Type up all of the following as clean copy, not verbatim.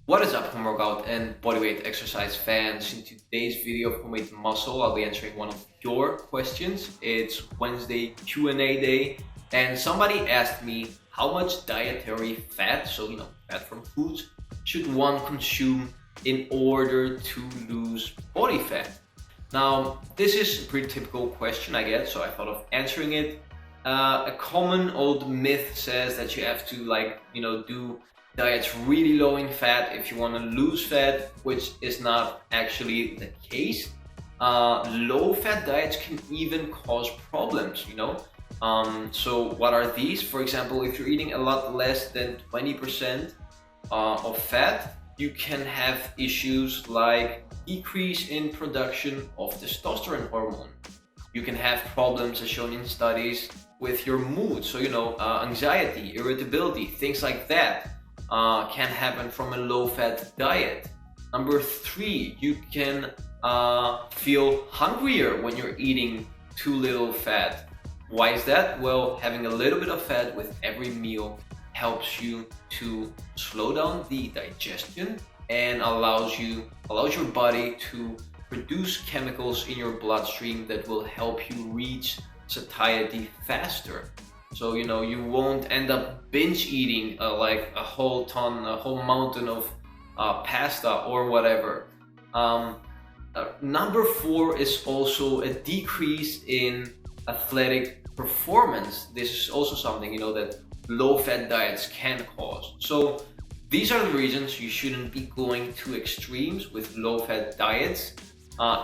What is up, home workout and bodyweight exercise fans? In today's video of Homemade Muscle, I'll be answering one of your questions. It's Wednesday Q&A day, and somebody asked me how much dietary fat, so fat from foods, should one consume in order to lose body fat? Now, this is a pretty typical question I get, so I thought of answering it. A common old myth says that you have to do diets really low in fat if you want to lose fat, which is not actually the case. Low fat diets can even cause problems, So what are these? For example, if you're eating a lot less than 20% of fat, you can have issues like decrease in production of testosterone hormone. You can have problems, as shown in studies, with your mood. So, anxiety, irritability, things like that can happen from a low-fat diet. Number 3, you can feel hungrier when you're eating too little fat. Why is that? Well, having a little bit of fat with every meal helps you to slow down the digestion and allows your body to produce chemicals in your bloodstream that will help you reach satiety faster. So you won't end up binge eating like a whole mountain of pasta or whatever. Number 4 is also a decrease in athletic performance. This is also something that low-fat diets can cause. So these are the reasons you shouldn't be going to extremes with low-fat diets.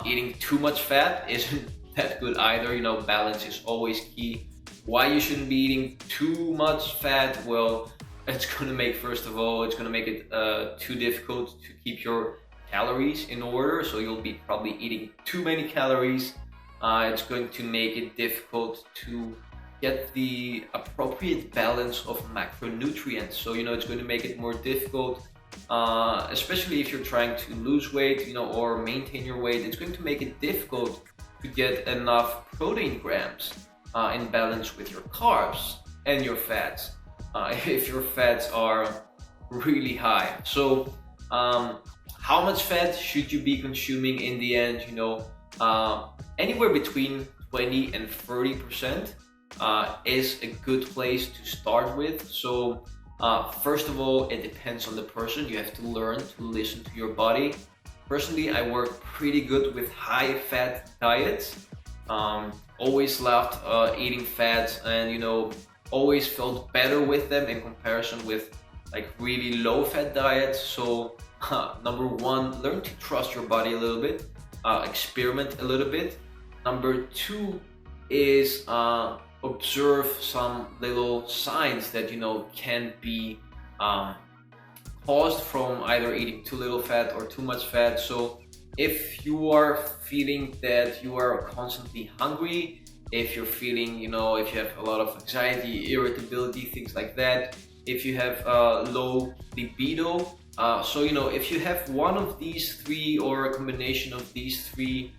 Eating too much fat isn't that good either. Balance is always key. Why you shouldn't be eating too much fat? Well, it's going to make it too difficult to keep your calories in order. So you'll be probably eating too many calories. It's going to make it difficult to get the appropriate balance of macronutrients. So it's going to make it more difficult, especially if you're trying to lose weight, or maintain your weight. It's going to make it difficult to get enough protein grams in balance with your carbs and your fats, if your fats are really high. So how much fat should you be consuming in the end? Anywhere between 20 and 30% is a good place to start with. So first of all, it depends on the person. You have to learn to listen to your body. Personally, I work pretty good with high-fat diets. Always loved eating fats, and always felt better with them in comparison with like really low-fat diets. So number 1, learn to trust your body a little bit, experiment a little bit. Number 2 is observe some little signs that can be caused from either eating too little fat or too much fat. So if you are feeling that you are constantly hungry, if you're feeling, if you have a lot of anxiety, irritability, things like that, if you have low libido, so if you have one of these 3 or a combination of these 3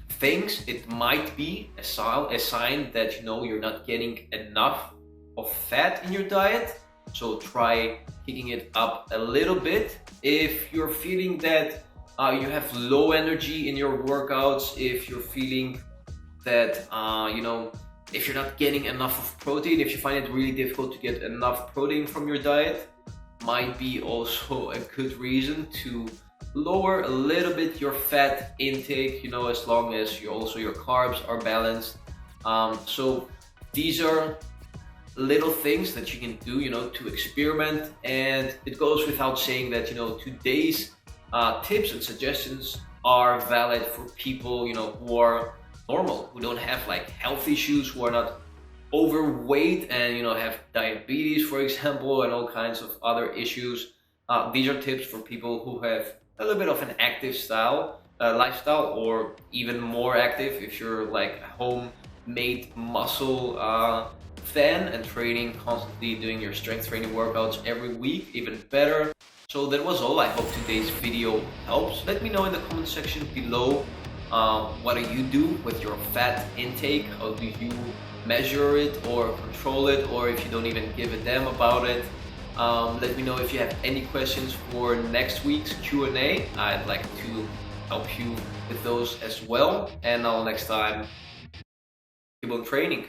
things, it might be a sign that you're not getting enough of fat in your diet. So try kicking it up a little bit. If you're feeling that you have low energy in your workouts, if you're feeling that if you're not getting enough of protein, if you find it really difficult to get enough protein from your diet, might be also a good reason to lower a little bit your fat intake, as long as your carbs are balanced. So these are little things that you can do, to experiment. And it goes without saying that, today's tips and suggestions are valid for people, who are normal, who don't have like health issues, who are not overweight and, have diabetes, for example, and all kinds of other issues. These are tips for people who have a little bit of an active lifestyle, or even more active if you're like a homemade muscle fan and training constantly, doing your strength training workouts every week, even better. So that was all. I hope today's video helps. Let me know in the comment section below, what do you do with your fat intake? How do you measure it or control it? Or if you don't even give a damn about it, Let me know if you have any questions for next week's Q&A. I'd like to help you with those as well. And until next time, keep on training.